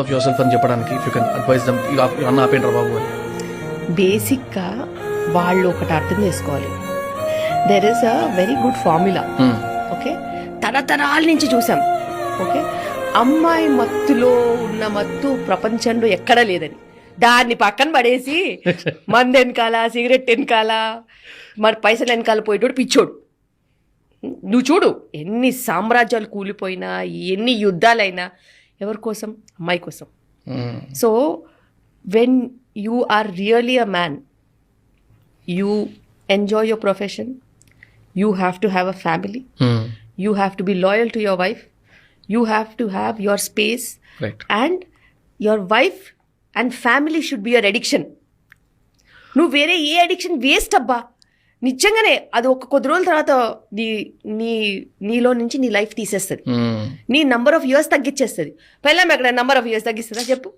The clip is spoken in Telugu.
ఆఫ్ యువర్ సెల్ఫ్ అని చెప్పడానికి if you can advise them ఇవన్నీ ఆపేండ్రా బాబు అని. బేసిక్గా వాళ్ళు ఒకటి అర్థం చేసుకోవాలి. There is a very good formula. Okay, తరతరాల నుంచి చూసాం. ఓకే, అమ్మాయి మత్తులో ఉన్న మత్తు ప్రపంచంలో ఎక్కడా లేదని దాన్ని పక్కన పడేసి మందు వెనకాల, సిగరెట్ వెనకాల, మరి పైసలు వెనకాల పోయేటోడు పిచ్చోడు. నువ్వు చూడు, ఎన్ని సామ్రాజ్యాలు కూలిపోయినా, ఎన్ని యుద్ధాలైనా ఎవరి కోసం? అమ్మాయి కోసం. So when you are really a man, you enjoy your profession, you have to have a family, you have to be loyal to your wife, you have to have your space, and your wife and family should be your addiction. నువ్వు వేరే ఏ అడిక్షన్ వేస్ట్ అబ్బా. నిజంగానే అది ఒక కొద్ది రోజుల తర్వాత నీలో నుంచి నీ లైఫ్ తీసేస్తుంది, నీ నంబర్ ఆఫ్ ఇయర్స్ తగ్గించేస్తుంది. పెళ్ళాం ఎక్కడ నంబర్ ఆఫ్ ఇయర్స్ తగ్గిస్తుందా చెప్పు?